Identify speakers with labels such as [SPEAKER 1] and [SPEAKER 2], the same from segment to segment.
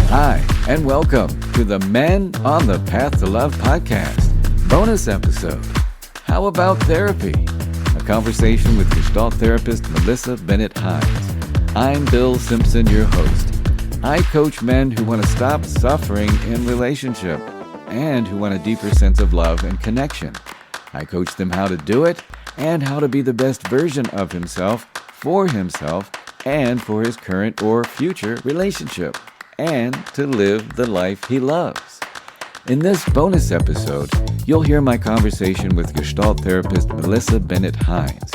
[SPEAKER 1] Hi, and welcome to the Men on the Path to Love podcast, bonus episode, How About Therapy? A conversation with Gestalt Therapist Melissa Bennet-Heinz. I'm Bill Simpson, your host. I coach men who want to stop suffering in relationship and who want a deeper sense of love and connection. I coach them how to do it and how to be the best version of himself, and for his current or future relationship, and to live the life he loves. In this bonus episode, you'll hear my conversation with Gestalt Therapist Melissa Bennet-Heinz.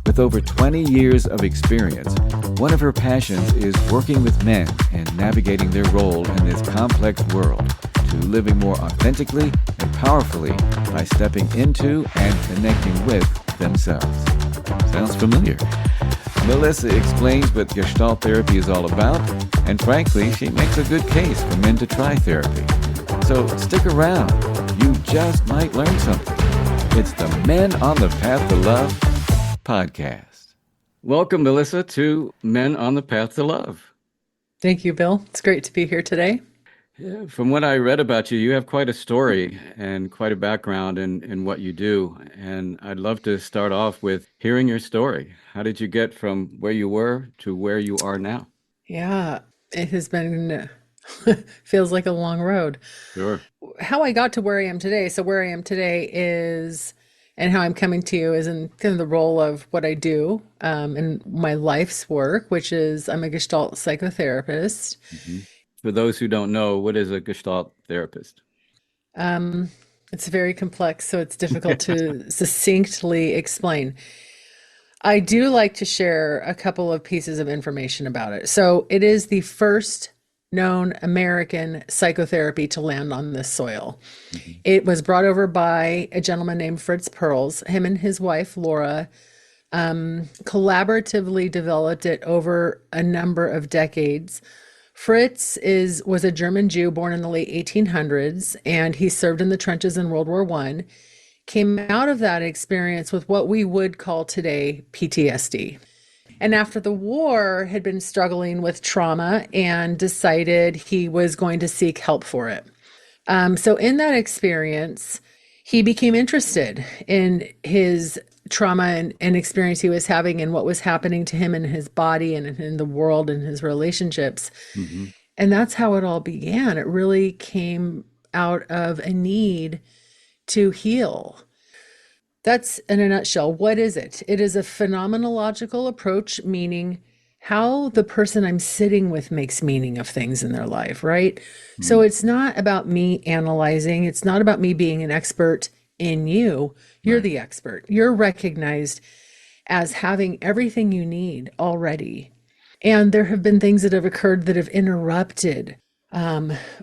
[SPEAKER 1] With over 20 years of experience, one of her passions is working with men and navigating their role in this complex world to living more authentically and powerfully by stepping into and connecting with themselves. Sounds familiar? Melissa explains what Gestalt therapy is all about, and frankly, she makes a good case for men to try therapy. So stick around. You just might learn something. It's the Men on the Path to Love podcast. Welcome, Melissa, to Men on the Path to Love.
[SPEAKER 2] Thank you, Bill. It's great to be here today.
[SPEAKER 1] Yeah, from what I read about you, you have quite a story and quite a background in what you do. And I'd love to start off with hearing your story. How did you get from where you were to where you are now?
[SPEAKER 2] Yeah, it has been, feels like a long road.
[SPEAKER 1] Sure.
[SPEAKER 2] How I got to where I am today. So where I am today is, and how I'm coming to you is in kind of the role of what I do in my life's work, which is I'm a Gestalt psychotherapist.
[SPEAKER 1] Mm-hmm. For those who don't know, what is a Gestalt therapist?
[SPEAKER 2] It's very complex, so it's difficult to succinctly explain. I do like to share a couple of pieces of information about it. So it is the first known American psychotherapy to land on this soil. Mm-hmm. It was brought over by a gentleman named Fritz Perls. Him and his wife, Laura, collaboratively developed it over a number of decades. Fritz was a German Jew born in the late 1800s, and he served in the trenches in World War I, came out of that experience with what we would call today PTSD. And after the war, had been struggling with trauma and decided he was going to seek help for it. So in that experience, he became interested in his trauma and experience he was having and what was happening to him in his body and in the world and his relationships. Mm-hmm. And that's how it all began. It really came out of a need to heal. That's in a nutshell. What is it? It is a phenomenological approach, meaning how the person I'm sitting with makes meaning of things in their life, right? Mm-hmm. So it's not about me analyzing. It's not about me being an expert in you. You're right. The expert. You're recognized as having everything you need already. And there have been things that have occurred that have interrupted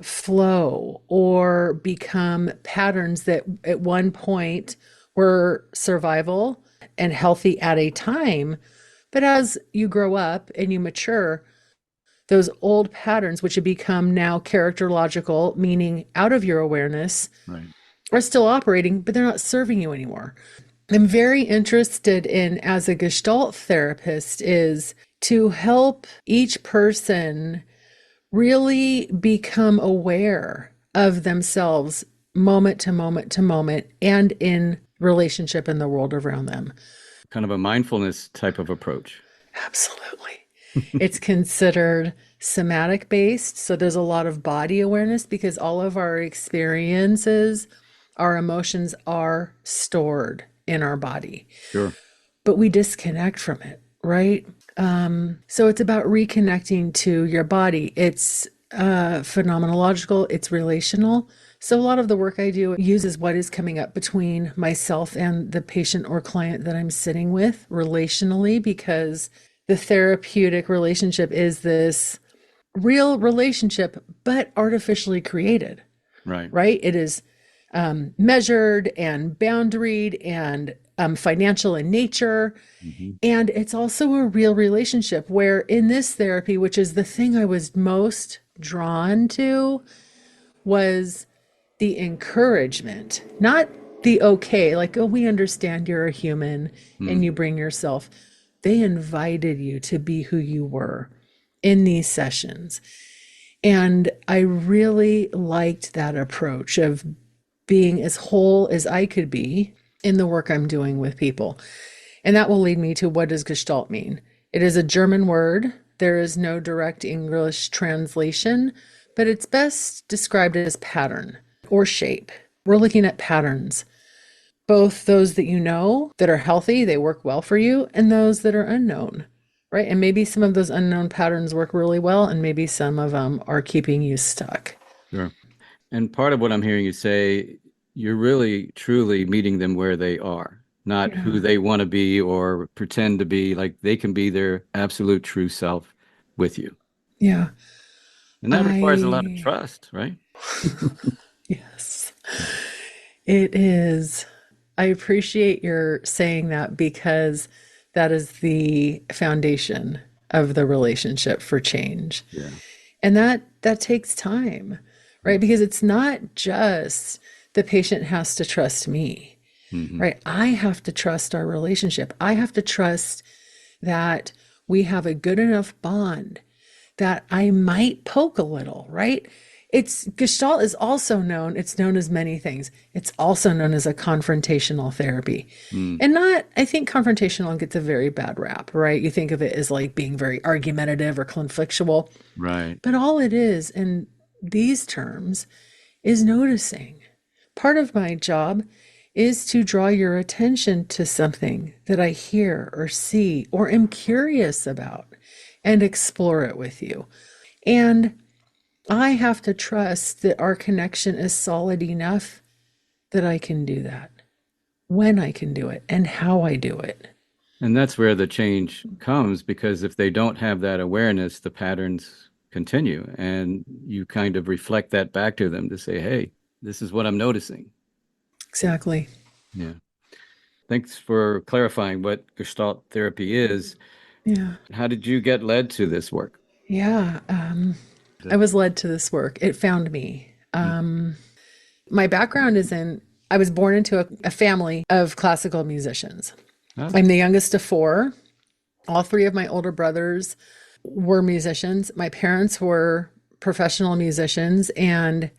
[SPEAKER 2] flow or become patterns that at one point were survival and healthy at a time. But as you grow up and you mature, those old patterns, which have become now characterological, meaning out of your awareness, right, are still operating, but they're not serving you anymore. I'm very interested in, as a Gestalt therapist, is to help each person really become aware of themselves moment to moment to moment and in relationship in the world around them.
[SPEAKER 1] Kind of a mindfulness type of approach.
[SPEAKER 2] Absolutely. It's considered somatic based. So there's a lot of body awareness because all of our experiences, our emotions are stored in our body. Sure. But we disconnect from it, right? So it's about reconnecting to your body. It's phenomenological, it's relational. So a lot of the work I do uses what is coming up between myself and the patient or client that I'm sitting with relationally, because the therapeutic relationship is this real relationship, but artificially created. Right. Right? It is measured and boundaried and financial in nature. Mm-hmm. And it's also a real relationship where in this therapy, which is the thing I was most drawn to, was the encouragement, not the okay, like, oh, we understand you're a human and you
[SPEAKER 1] Hmm.
[SPEAKER 2] bring yourself. They invited you to be who you were in these sessions. And I really liked that approach of being as whole as I could be in the work I'm doing with people. And that will lead me to, what does Gestalt mean? It is a German word. There is no direct English translation, but it's best described as pattern or shape. We're looking at patterns, both those that you know that are healthy, they work well for you, and those that are unknown, right? And maybe some of those unknown patterns work really well, and maybe some of them are keeping you stuck.
[SPEAKER 1] Sure. And part of what I'm hearing you say, you're really truly meeting them where they are, not who
[SPEAKER 2] Yeah.
[SPEAKER 1] they want to be or pretend to be. Like they can be their absolute true self with you.
[SPEAKER 2] Yeah.
[SPEAKER 1] And that requires a lot of
[SPEAKER 2] I,
[SPEAKER 1] trust, right?
[SPEAKER 2] yes, it is. I appreciate your saying that, because that is the foundation of the relationship for change.
[SPEAKER 1] Yeah.
[SPEAKER 2] And that takes time, right? Because it's not just the patient has to trust me,
[SPEAKER 1] Mm-hmm.
[SPEAKER 2] right? I have to trust our relationship. I have to trust that we have a good enough bond that I might poke a little, right? It's Gestalt is also known, it's known as many things. It's also known as a confrontational therapy.
[SPEAKER 1] Mm.
[SPEAKER 2] And not, I think confrontational gets a very bad rap, right? You think of it as like being very argumentative or conflictual.
[SPEAKER 1] Right.
[SPEAKER 2] But all it is in these terms is noticing. Part of my job is to draw your attention to something that I hear or see or am curious about and explore it with you. And I have to trust that our connection is solid enough that I can do that, when I can do it, and how I do it.
[SPEAKER 1] And that's where the change comes because if they don't have that awareness, the patterns continue and you kind of reflect that back to them to say, hey, this is what I'm noticing.
[SPEAKER 2] Exactly.
[SPEAKER 1] Yeah. Thanks for clarifying what Gestalt therapy is.
[SPEAKER 2] Yeah.
[SPEAKER 1] How did you get led to this work?
[SPEAKER 2] Yeah. I was led to this work. It found me. My background is in, I was born into a family of classical musicians.
[SPEAKER 1] Oh,
[SPEAKER 2] I'm the youngest of four. All three of my older brothers were musicians. My parents were professional musicians, and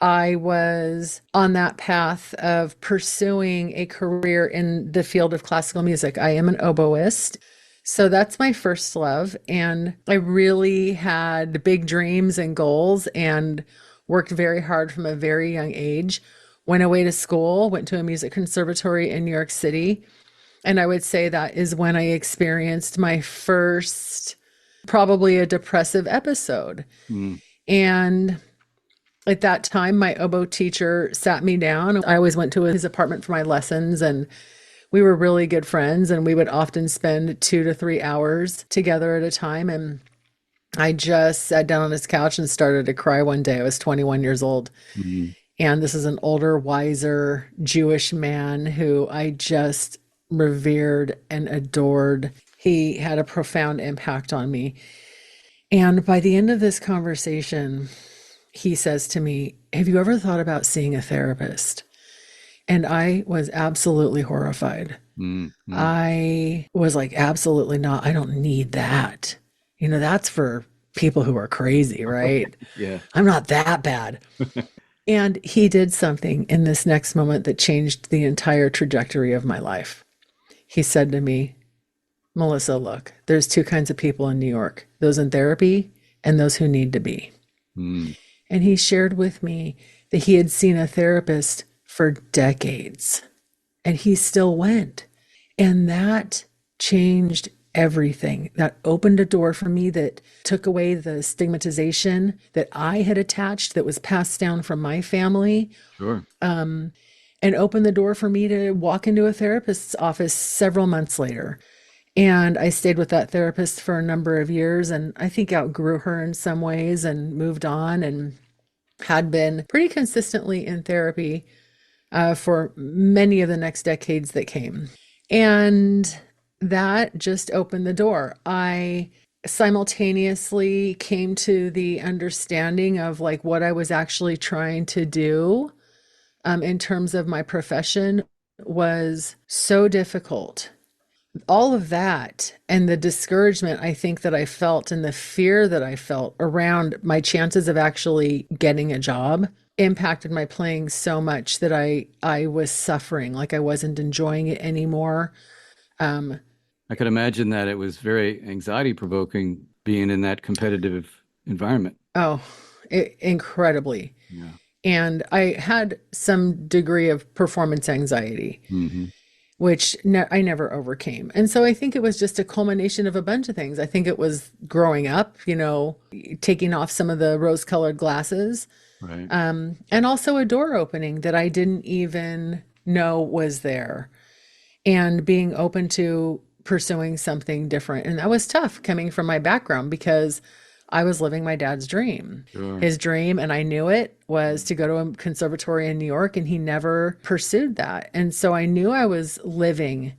[SPEAKER 2] I was on that path of pursuing a career in the field of classical music. I am an oboist. So that's my first love. And I really had big dreams and goals and worked very hard from a very young age. Went away to school, went to a music conservatory in New York City. And I would say that is when I experienced my first, probably a depressive episode.
[SPEAKER 1] mm,
[SPEAKER 2] And at that time, my oboe teacher sat me down. I always went to his apartment for my lessons, and we were really good friends. And we would often spend 2 to 3 hours together at a time. And I just sat down on his couch and started to cry one day. I was 21 years old.
[SPEAKER 1] mm,
[SPEAKER 2] And this is an older, wiser Jewish man who I just revered and adored. He had a profound impact on me. And by the end of this conversation, he says to me, have you ever thought about seeing a therapist? And I was absolutely horrified.
[SPEAKER 1] mm, mm.
[SPEAKER 2] I was like, absolutely not. I don't need that. That's for people who are crazy, right?
[SPEAKER 1] Yeah.
[SPEAKER 2] I'm not that bad. And he did something in this next moment that changed the entire trajectory of my life. He said to me, Melissa, look, there's two kinds of people in New York, those in therapy and those who need to be.
[SPEAKER 1] Mm,
[SPEAKER 2] And he shared with me that he had seen a therapist for decades and he still went. And that changed everything. That opened a door for me that took away the stigmatization that I had attached that was passed down from my family,
[SPEAKER 1] sure.
[SPEAKER 2] and opened the door for me to walk into a therapist's office several months later. And I stayed with that therapist for a number of years, and I think outgrew her in some ways and moved on, and had been pretty consistently in therapy for many of the next decades that came. And that just opened the door. I simultaneously came to the understanding of like what I was actually trying to do in terms of my profession was so difficult. All of that and the discouragement I think that I felt and the fear that I felt around my chances of actually getting a job impacted my playing so much that I was suffering, like I wasn't enjoying it anymore. Um,
[SPEAKER 1] I could imagine that it was very anxiety provoking being in that competitive environment.
[SPEAKER 2] oh, incredibly.
[SPEAKER 1] Yeah.
[SPEAKER 2] And I had some degree of performance anxiety,
[SPEAKER 1] Hmm.
[SPEAKER 2] which I never overcame. And so I think it was just a culmination of a bunch of things. I think it was growing up, taking off some of the rose colored glasses,
[SPEAKER 1] Right.
[SPEAKER 2] and also a door opening that I didn't even know was there, and being open to pursuing something different. And that was tough coming from my background because I was living my dad's dream.
[SPEAKER 1] Sure.
[SPEAKER 2] His dream, and I knew it, was to go to a conservatory in New York, and he never pursued that. And so I knew I was living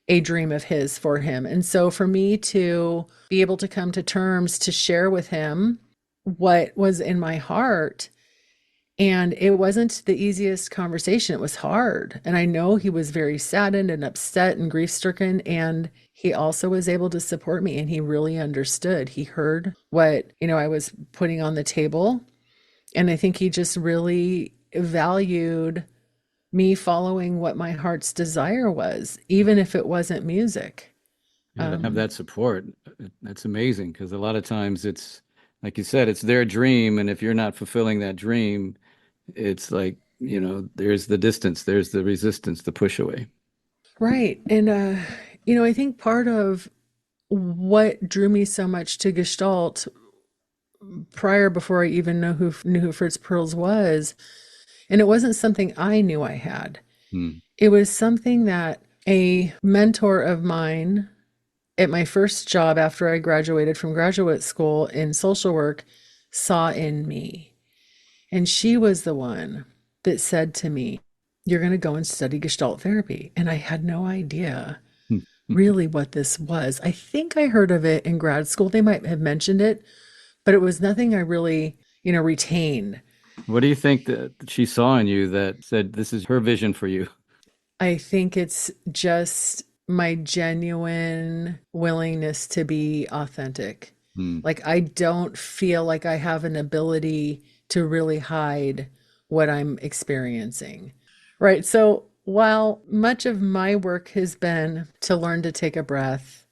[SPEAKER 2] a dream of his for him. And so for me to be able to come to terms to share with him what was in my heart, and it wasn't the easiest conversation. It was hard. And I know he was very saddened and upset and grief stricken. And he also was able to support me, and he really understood. He heard what, I was putting on the table. And I think he just really valued me following what my heart's desire was, even if it wasn't music.
[SPEAKER 1] Yeah, to have
[SPEAKER 2] Um,
[SPEAKER 1] that support, that's amazing because a lot of times it's, like you said, it's their dream. And if you're not fulfilling that dream, it's like, there's the distance, there's the resistance, the push away.
[SPEAKER 2] right. And, I think part of what drew me so much to Gestalt prior, before I even knew who Fritz Perls was, and it wasn't something I knew I had.
[SPEAKER 1] Hmm.
[SPEAKER 2] It was something that a mentor of mine at my first job after I graduated from graduate school in social work saw in me. And she was the one that said to me, "You're going to go and study Gestalt therapy." And I had no idea
[SPEAKER 1] Hmm.
[SPEAKER 2] really what this was. I think I heard of it in grad school. They might have mentioned it, but it was nothing I really, retained.
[SPEAKER 1] What do you think that she saw in you that said this is her vision for you?
[SPEAKER 2] I think it's just my genuine willingness to be authentic.
[SPEAKER 1] Hmm.
[SPEAKER 2] Like, I don't feel like I have an ability to really hide what I'm experiencing. Right. So, while much of my work has been to learn to take a breath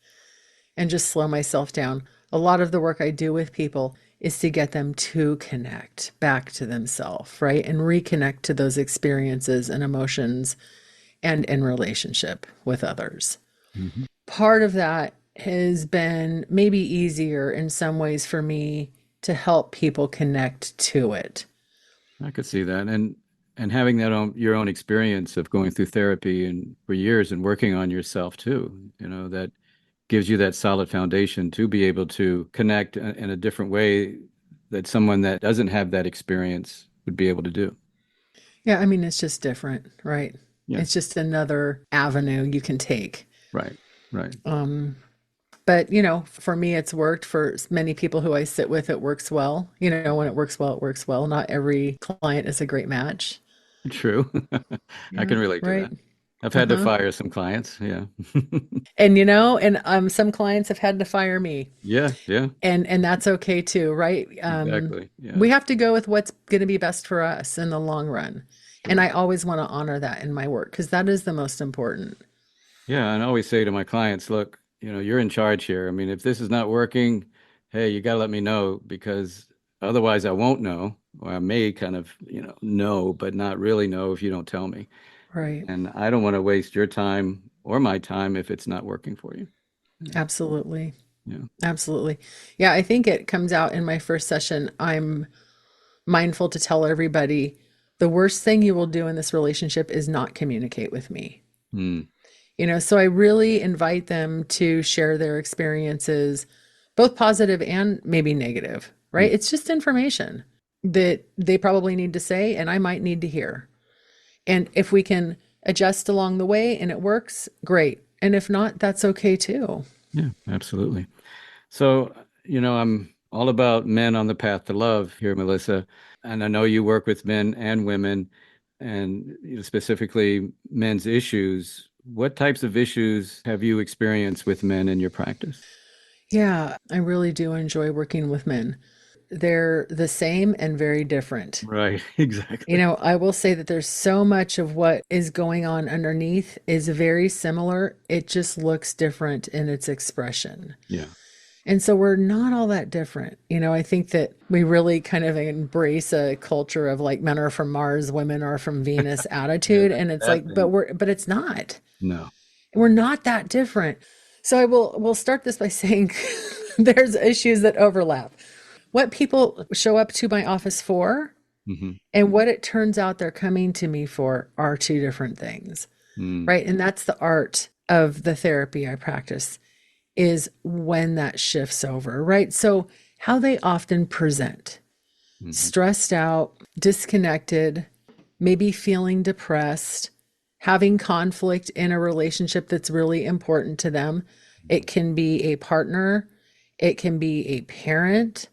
[SPEAKER 2] and just slow myself down, a lot of the work I do with people is to get them to connect back to themselves, right? And reconnect to those experiences and emotions and in relationship with others.
[SPEAKER 1] Mhm.
[SPEAKER 2] Part of that has been maybe easier in some ways for me to help people connect to it.
[SPEAKER 1] I could see that. And having your own experience of going through therapy and for years and working on yourself too, that gives you that solid foundation to be able to connect in a different way that someone that doesn't have that experience would be able to do.
[SPEAKER 2] Yeah, I mean, it's just different, right?
[SPEAKER 1] Yeah,
[SPEAKER 2] It's just another avenue you can take.
[SPEAKER 1] right, right.
[SPEAKER 2] Um, but, for me, it's worked. For many people who I sit with, it works well. When it works well, it works well. Not every client is a great match.
[SPEAKER 1] True. I
[SPEAKER 2] Yeah,
[SPEAKER 1] can relate to
[SPEAKER 2] right.
[SPEAKER 1] that. I've had to
[SPEAKER 2] Uh-huh.
[SPEAKER 1] fire some clients. Yeah.
[SPEAKER 2] And some clients have had to fire me.
[SPEAKER 1] Yeah, yeah,
[SPEAKER 2] And that's okay too, right?
[SPEAKER 1] exactly. Yeah,
[SPEAKER 2] We have to go with what's going to be best for us in the long run. And I always want to honor that in my work because that is the most important.
[SPEAKER 1] yeah. And I always say to my clients, look, you're in charge here. I mean, if this is not working, hey, you got to let me know because otherwise I won't know, or I may kind of, know, but not really know if you don't tell me.
[SPEAKER 2] Right.
[SPEAKER 1] And I don't want to waste your time or my time if it's not working for you. Yeah,
[SPEAKER 2] Absolutely.
[SPEAKER 1] yeah.
[SPEAKER 2] Absolutely. Yeah, I think it comes out in my first session. I'm mindful to tell everybody the worst thing you will do in this relationship is not communicate with me.
[SPEAKER 1] Hmm.
[SPEAKER 2] So I really invite them to share their experiences, both positive and maybe negative,
[SPEAKER 1] Hmm.
[SPEAKER 2] right? It's just information that they probably need to say, and I might need to hear. And if we can adjust along the way and it works, great. And if not, that's okay too.
[SPEAKER 1] Yeah, absolutely. So, I'm all about men on the path to love here, Melissa. And I know you work with men and women. and specifically men's issues. What types of issues have you experienced with men in your practice?
[SPEAKER 2] Yeah, I really do enjoy working with men. They're the same and very different.
[SPEAKER 1] Right, exactly.
[SPEAKER 2] I will say that there's so much of what is going on underneath is very similar. It just looks different in its expression.
[SPEAKER 1] Yeah.
[SPEAKER 2] And so we're not all that different. I think that we really kind of embrace a culture of like men are from Mars, women are from Venus
[SPEAKER 1] Yeah,
[SPEAKER 2] attitude. And it's
[SPEAKER 1] that
[SPEAKER 2] like,
[SPEAKER 1] thing.
[SPEAKER 2] but it's not.
[SPEAKER 1] No.
[SPEAKER 2] We're not that different. So we'll start this by saying there's issues that overlap. What people show up to my office for
[SPEAKER 1] Hmm.
[SPEAKER 2] and what it turns out they're coming to me for are two different things,
[SPEAKER 1] Mm.
[SPEAKER 2] right? And that's the art of the therapy I practice is when that shifts over, right? So how they often present,
[SPEAKER 1] Hmm.
[SPEAKER 2] stressed out, disconnected, maybe feeling depressed, having conflict in a relationship that's really important to them. It can be a partner, it can be a parent.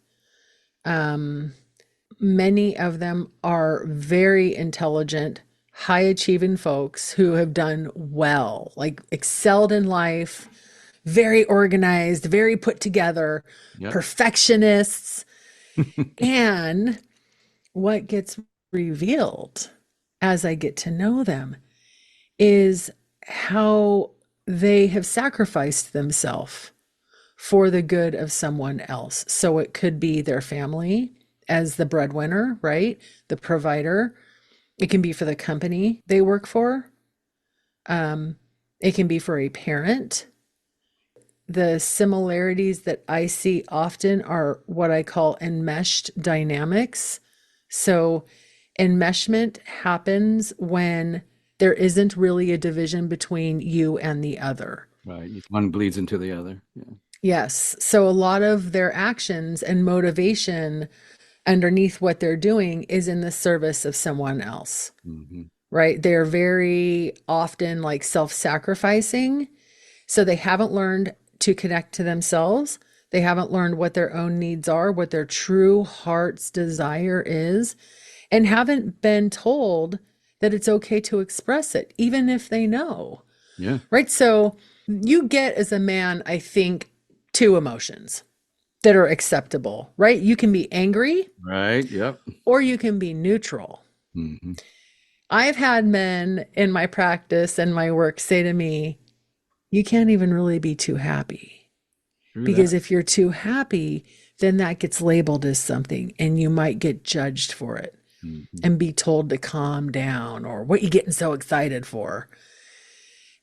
[SPEAKER 2] Many of them are very intelligent, high achieving folks who have done well, like excelled in life, very organized, very put together,
[SPEAKER 1] Yep.
[SPEAKER 2] perfectionists. And what gets revealed as I get to know them is how they have sacrificed themselves for the good of someone else. So it could be their family as the breadwinner, right? The provider. It can be for the company they work for. It can be for a parent. The similarities that I see often are what I call enmeshed dynamics. So, enmeshment happens when there isn't really a division between you and the other.
[SPEAKER 1] Right. One bleeds into the other. Yeah.
[SPEAKER 2] Yes. So, a lot of their actions and motivation underneath what they're doing is in the service of someone else,
[SPEAKER 1] Hmm.
[SPEAKER 2] right? They're very often like self sacrificing. So, they haven't learned to connect to themselves. They haven't learned what their own needs are, what their true heart's desire is, and haven't been told that it's okay to express it, even if they know,
[SPEAKER 1] Yeah.
[SPEAKER 2] right? So you get as a man, I think, two emotions that are acceptable, right? You can be angry
[SPEAKER 1] Right. Yep.
[SPEAKER 2] or you can be neutral.
[SPEAKER 1] Hmm.
[SPEAKER 2] I've had men in my practice and my work say to me, you can't even really be too happy.
[SPEAKER 1] True
[SPEAKER 2] Because
[SPEAKER 1] that.
[SPEAKER 2] if you're too happy, then that gets labeled as something and you might get judged for it
[SPEAKER 1] Hmm.
[SPEAKER 2] and be told to calm down or what you getting so excited for.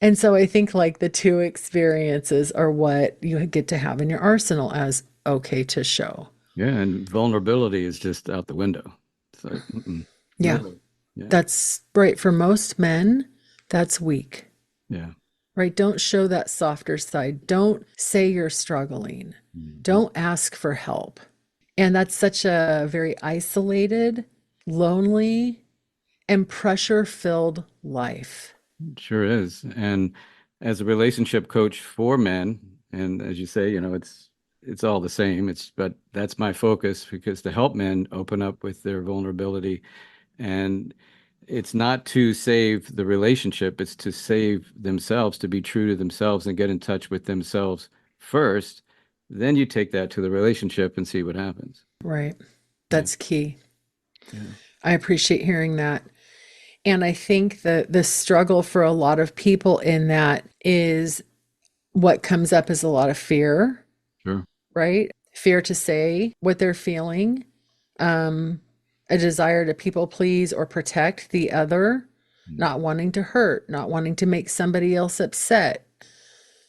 [SPEAKER 2] And so I think like the two experiences are what you get to have in your arsenal as okay to show.
[SPEAKER 1] Yeah. And vulnerability is just out the window. It's like, no
[SPEAKER 2] Yeah,
[SPEAKER 1] way. Yeah.
[SPEAKER 2] that's right. For most men, that's weak,
[SPEAKER 1] Yeah.
[SPEAKER 2] right? Don't show that softer side. Don't say you're struggling.
[SPEAKER 1] Hmm.
[SPEAKER 2] Don't ask for help. And that's such a very isolated, lonely, and pressure filled life.
[SPEAKER 1] Sure is. And as a relationship coach for men, and as you say, it's all the same. But that's my focus because to help men open up with their vulnerability, and it's not to save the relationship, it's to save themselves, to be true to themselves and get in touch with themselves first. Then you take that to the relationship and see what happens.
[SPEAKER 2] Right.
[SPEAKER 1] Yeah.
[SPEAKER 2] That's key.
[SPEAKER 1] Yeah.
[SPEAKER 2] I appreciate hearing that. And I think that the struggle for a lot of people in that is what comes up is a lot of fear,
[SPEAKER 1] Sure.
[SPEAKER 2] right? Fear to say what they're feeling, um, a desire to people please or protect the other, not wanting to hurt, not wanting to make somebody else upset.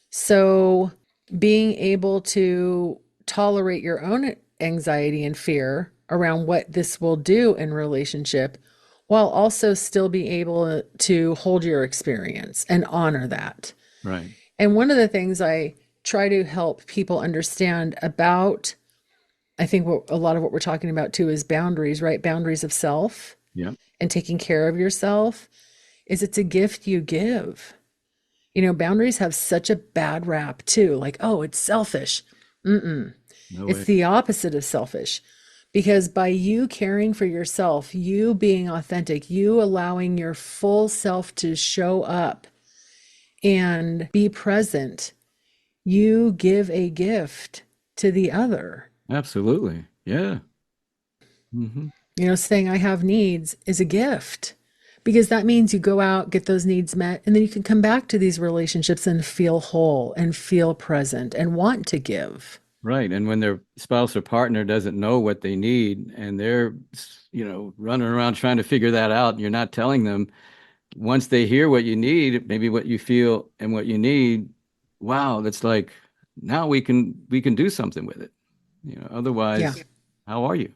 [SPEAKER 2] So being able to tolerate your own anxiety and fear around what this will do in relationship while also still being able to hold your experience and honor that.
[SPEAKER 1] Right.
[SPEAKER 2] And one of the things I try to help people understand about, I think what a lot of what we're talking about too is boundaries, right? Boundaries of self
[SPEAKER 1] Yeah.
[SPEAKER 2] and taking care of yourself is it's a gift you give. Boundaries have such a bad rap too. Like, oh, it's selfish. Mm-mm.
[SPEAKER 1] No
[SPEAKER 2] It's
[SPEAKER 1] way.
[SPEAKER 2] the opposite of selfish. Because by you caring for yourself, you being authentic, you allowing your full self to show up and be present, you give a gift to the other.
[SPEAKER 1] Absolutely. Yeah. Hmm.
[SPEAKER 2] Saying I have needs is a gift because that means you go out, get those needs met, and then you can come back to these relationships and feel whole and feel present and want to give.
[SPEAKER 1] Right. And when their spouse or partner doesn't know what they need and they're, running around trying to figure that out, and you're not telling them, once they hear what you need, maybe what you feel and what you need, wow, that's like now we can do something with it.
[SPEAKER 2] Yeah,
[SPEAKER 1] Otherwise, how are you?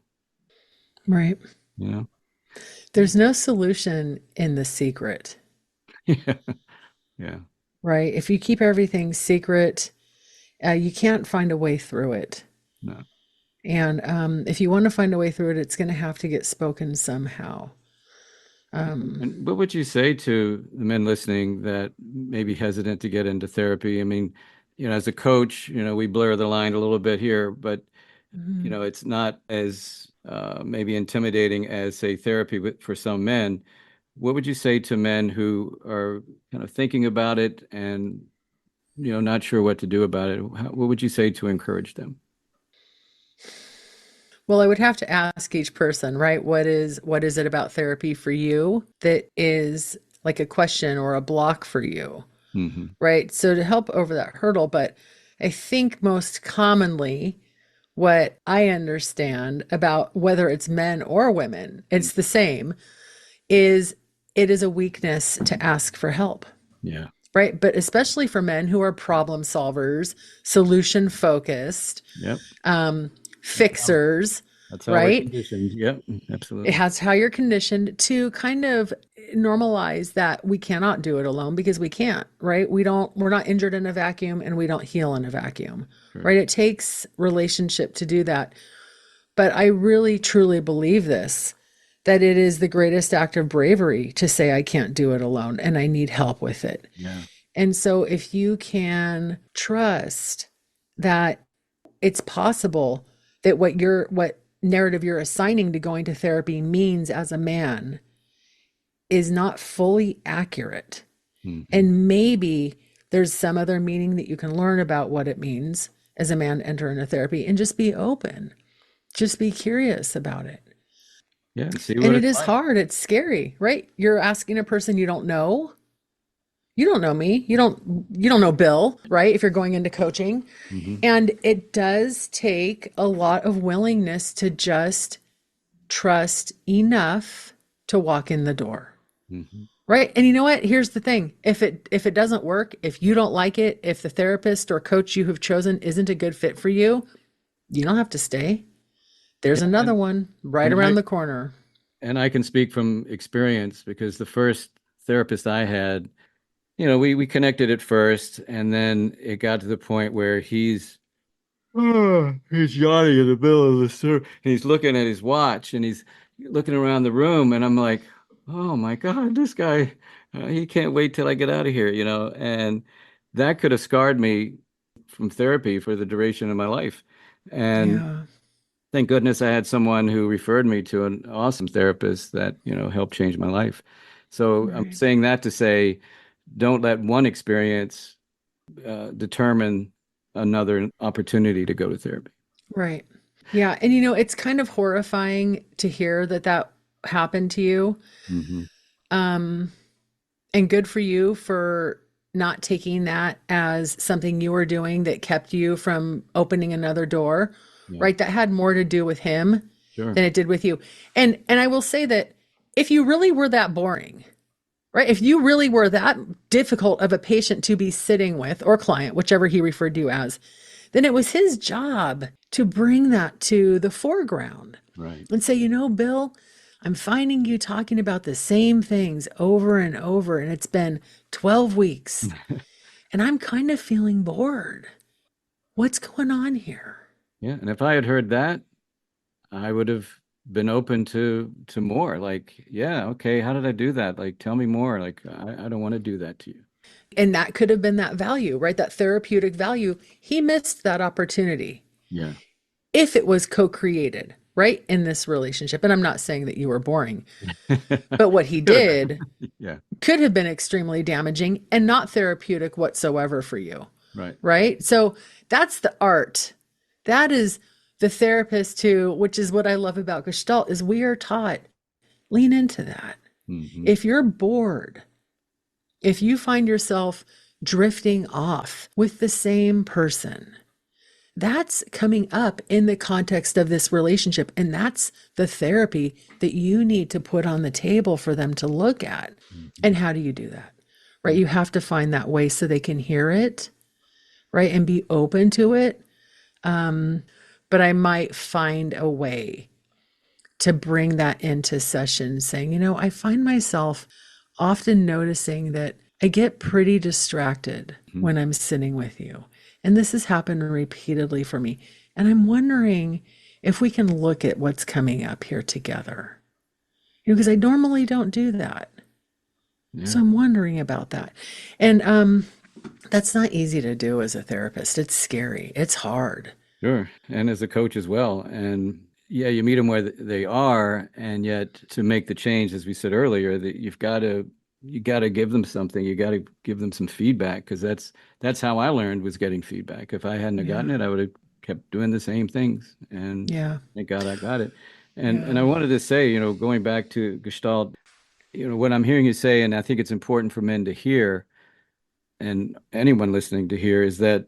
[SPEAKER 2] right.
[SPEAKER 1] You know?
[SPEAKER 2] There's no solution in the secret,
[SPEAKER 1] Yeah. Yeah.
[SPEAKER 2] right? If you keep everything secret, you can't find a way through it.
[SPEAKER 1] No.
[SPEAKER 2] And if you want to find a way through it, it's going to have to get spoken somehow.
[SPEAKER 1] And what would you say to the men listening that may be hesitant to get into therapy? I mean, as a coach, we blur the line a little bit here, but
[SPEAKER 2] Mhm.
[SPEAKER 1] it's not as maybe intimidating as, say, therapy for some men. What would you say to men who are kind of thinking about it and, not sure what to do about it? What would you say to encourage them?
[SPEAKER 2] Well, I would have to ask each person, right? What is it about therapy for you that is like a question or a block for you,
[SPEAKER 1] Hmm.
[SPEAKER 2] right? So to help over that hurdle, but I think most commonly what I understand about whether it's men or women, it's the same, is it is a weakness to ask for help,
[SPEAKER 1] Yeah.
[SPEAKER 2] right? But especially for men who are problem solvers, solution focused,
[SPEAKER 1] Yep.
[SPEAKER 2] fixers,
[SPEAKER 1] That's how we're
[SPEAKER 2] right?
[SPEAKER 1] conditioned. Yep.
[SPEAKER 2] It
[SPEAKER 1] Absolutely.
[SPEAKER 2] has how you're conditioned to kind of normalize that we cannot do it alone because we can't, right? We're not injured in a vacuum and we don't heal in a vacuum,
[SPEAKER 1] Sure.
[SPEAKER 2] right? It takes relationship to do that. But I really truly believe this, that it is the greatest act of bravery to say I can't do it alone and I need help with it.
[SPEAKER 1] Yeah.
[SPEAKER 2] And so if you can trust that it's possible that what narrative you're assigning to going to therapy means as a man is not fully accurate.
[SPEAKER 1] Hmm.
[SPEAKER 2] And maybe there's some other meaning that you can learn about what it means as a man to enter into therapy and just be open. Just be curious about it.
[SPEAKER 1] Yeah. And see
[SPEAKER 2] And
[SPEAKER 1] what
[SPEAKER 2] it
[SPEAKER 1] it's
[SPEAKER 2] is
[SPEAKER 1] like.
[SPEAKER 2] hard. It's scary, right? You're asking a person you don't know. You don't know me. You don't know Bill, right? If you're going into coaching.
[SPEAKER 1] Hmm.
[SPEAKER 2] And it does take a lot of willingness to just trust enough to walk in the door.
[SPEAKER 1] Hmm.
[SPEAKER 2] Right? And you know what? Here's the thing. If it doesn't work, if you don't like it, if the therapist or coach you have chosen isn't a good fit for you, you don't have to stay. There's
[SPEAKER 1] Yeah.
[SPEAKER 2] another one right
[SPEAKER 1] And
[SPEAKER 2] around
[SPEAKER 1] I
[SPEAKER 2] the corner.
[SPEAKER 1] and I can speak from experience because the first therapist I had, we connected at first, and then it got to the point where he's yawning in the middle of the and he's looking at his watch and he's looking around the room, and I'm like, oh my God, this guy, he can't wait till I get out of here, and that could have scarred me from therapy for the duration of my life. And
[SPEAKER 2] Yeah.
[SPEAKER 1] thank goodness I had someone who referred me to an awesome therapist that, helped change my life. So I'm
[SPEAKER 2] Right.
[SPEAKER 1] saying that to say, don't let one experience determine another opportunity to go to therapy.
[SPEAKER 2] Right. Yeah. And it's kind of horrifying to hear that that happened to you.
[SPEAKER 1] Hmm.
[SPEAKER 2] Um, and good for you for not taking that as something you were doing that kept you from opening another door,
[SPEAKER 1] Yeah,
[SPEAKER 2] right? That had more to do with him
[SPEAKER 1] sure.
[SPEAKER 2] than it did with you. And I will say that if you really were that boring, right? If you really were that difficult of a patient to be sitting with or client, whichever he referred to you as, then it was his job to bring that to the foreground
[SPEAKER 1] Right.
[SPEAKER 2] and say, Bill, I'm finding you talking about the same things over and over, and it's been 12 weeks, and I'm kind of feeling bored. What's going on here?
[SPEAKER 1] Yeah. And if I had heard that, I would have been open to more. Like, yeah, okay, how did I do that? Like, tell me more. Like, I don't want to do that to you.
[SPEAKER 2] And that could have been that value, right? That therapeutic value. He missed that opportunity
[SPEAKER 1] Yeah.
[SPEAKER 2] if it was co created. right, in this relationship. And I'm not saying that you were boring, but what he did
[SPEAKER 1] Yeah.
[SPEAKER 2] could have been extremely damaging and not therapeutic whatsoever for you.
[SPEAKER 1] Right.
[SPEAKER 2] Right. So that's the art. That is the therapist too, which is what I love about Gestalt, is we are taught, lean into that.
[SPEAKER 1] Mm-hmm.
[SPEAKER 2] If you're bored, if you find yourself drifting off with the same person, that's coming up in the context of this relationship. And that's the therapy that you need to put on the table for them to look at.
[SPEAKER 1] Mm-hmm.
[SPEAKER 2] And how do you do that? Right? You have to find that way so they can hear it, right? And be open to it. But I might find a way to bring that into session, saying, I find myself often noticing that I get pretty distracted when I'm sitting with you. And this has happened repeatedly for me. And I'm wondering if we can look at what's coming up here together. Because I normally don't do that. Yeah. So I'm wondering about that. And that's not easy to do as a therapist. It's scary. It's hard.
[SPEAKER 1] Sure. And as a coach as well. And yeah, you meet them where they are. And yet to make the change, as we said earlier, that you got to give them something. You got to give them some feedback, because that's how I learned, was getting feedback. If I hadn't have gotten it, I would have kept doing the same things. And thank God I got it. And I wanted to say, going back to Gestalt, what I'm hearing you say, and I think it's important for men to hear, and anyone listening to hear, is that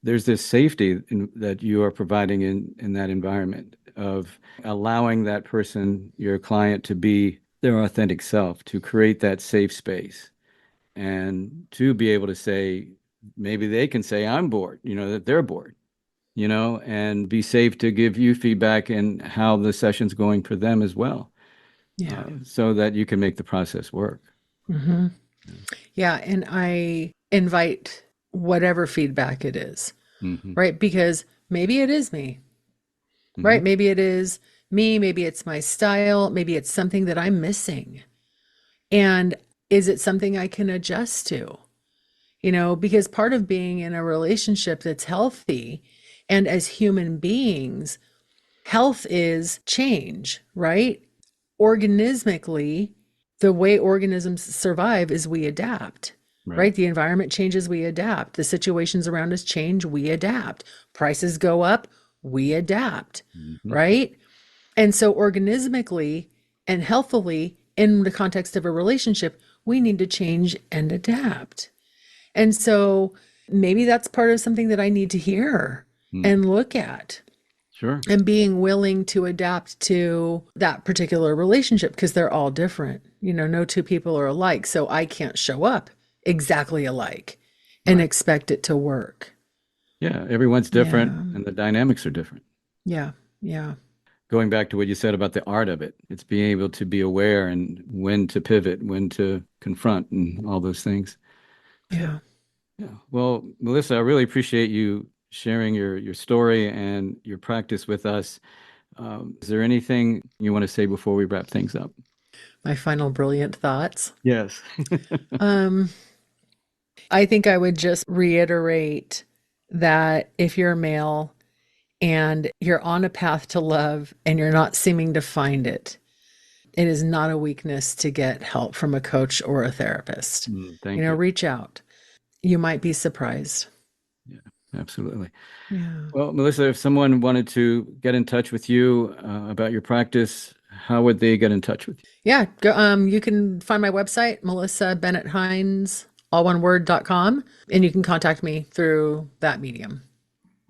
[SPEAKER 1] there's this safety that you are providing in that environment of allowing that person, your client, to be their authentic self, to create that safe space, and to be able to say, maybe they can say, I'm bored, that they're bored, and be safe to give you feedback and how the session's going for them as well. Yeah. So that you can make the process work.
[SPEAKER 2] Mm-hmm. Yeah. And I invite whatever feedback it is, right? Because maybe it is me, right? Maybe it is me. Maybe it's my style. Maybe it's something that I'm missing. And is it something I can adjust to? Because part of being in a relationship that's healthy, and as human beings, health is change, right? Organismically, the way organisms survive is we adapt, right? The environment changes, we adapt. The situations around us change, we adapt. Prices go up, we adapt, right? And so organismically and healthily, in the context of a relationship, we need to change and adapt. And so maybe that's part of something that I need to hear and look at.
[SPEAKER 1] Sure.
[SPEAKER 2] And being willing to adapt to that particular relationship, because they're all different. No two people are alike. So I can't show up exactly alike and expect it to work.
[SPEAKER 1] Yeah. Everyone's different and the dynamics are different.
[SPEAKER 2] Yeah. Yeah.
[SPEAKER 1] Going back to what you said about the art of it, it's being able to be aware and when to pivot, when to confront, and all those things.
[SPEAKER 2] Yeah.
[SPEAKER 1] Yeah. Well, Melissa, I really appreciate you sharing your story and your practice with us. Is there anything you want to say before we wrap things up?
[SPEAKER 2] My final brilliant thoughts.
[SPEAKER 1] Yes.
[SPEAKER 2] I think I would just reiterate that if you're a male and you're on a path to love and you're not seeming to find it, it is not a weakness to get help from a coach or a therapist.
[SPEAKER 1] Thank you.
[SPEAKER 2] Reach out. You might be surprised.
[SPEAKER 1] Yeah, absolutely.
[SPEAKER 2] Yeah.
[SPEAKER 1] Well, Melissa, if someone wanted to get in touch with you about your practice, how would they get in touch with you?
[SPEAKER 2] Yeah. Go, you can find my website, Melissa Bennet-Heinz, all one word.com, and you can contact me through that medium.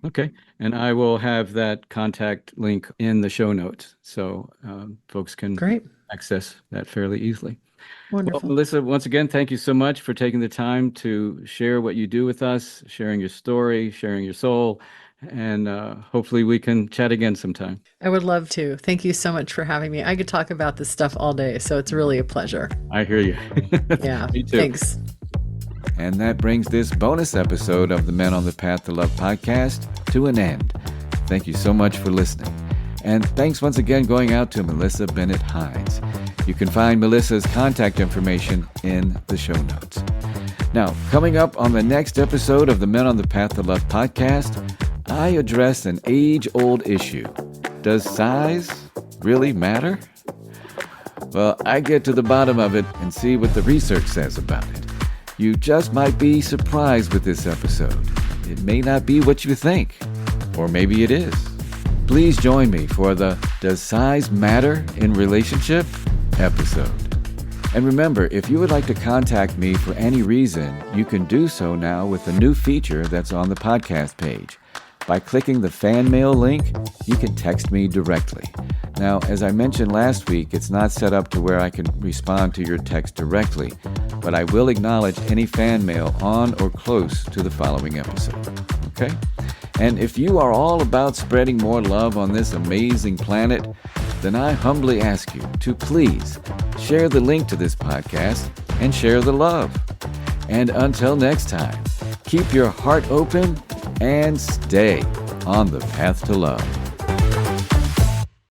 [SPEAKER 1] Okay. And I will have that contact link in the show notes, so folks can access that fairly easily.
[SPEAKER 2] Wonderful.
[SPEAKER 1] Well, Melissa, once again, thank you so much for taking the time to share what you do with us, sharing your story, sharing your soul, and hopefully we can chat again sometime.
[SPEAKER 2] I would love to. Thank you so much for having me. I could talk about this stuff all day, so it's really a pleasure.
[SPEAKER 1] I hear you.
[SPEAKER 2] Yeah.
[SPEAKER 1] Me too.
[SPEAKER 2] Thanks.
[SPEAKER 1] And that brings this bonus episode of the Men on the Path to Love podcast to an end. Thank you so much for listening. And thanks once again going out to Melissa Bennet-Heinz. You can find Melissa's contact information in the show notes. Now, coming up on the next episode of the Men on the Path to Love podcast, I address an age-old issue, Does size really matter? Well, I get to the bottom of it and see what the research says about it. You just might be surprised with this episode. It may not be what you think, or maybe it is. Please join me for the Does Size Matter in Relationship episode. And remember, if you would like to contact me for any reason, you can do so now with the new feature that's on the podcast page. By clicking the fan mail link, you can text me directly. Now, as I mentioned last week, it's not set up to where I can respond to your text directly, but I will acknowledge any fan mail on or close to the following episode. Okay? And if you are all about spreading more love on this amazing planet, then I humbly ask you to please share the link to this podcast and share the love. And until next time, keep your heart open and stay on the path to love.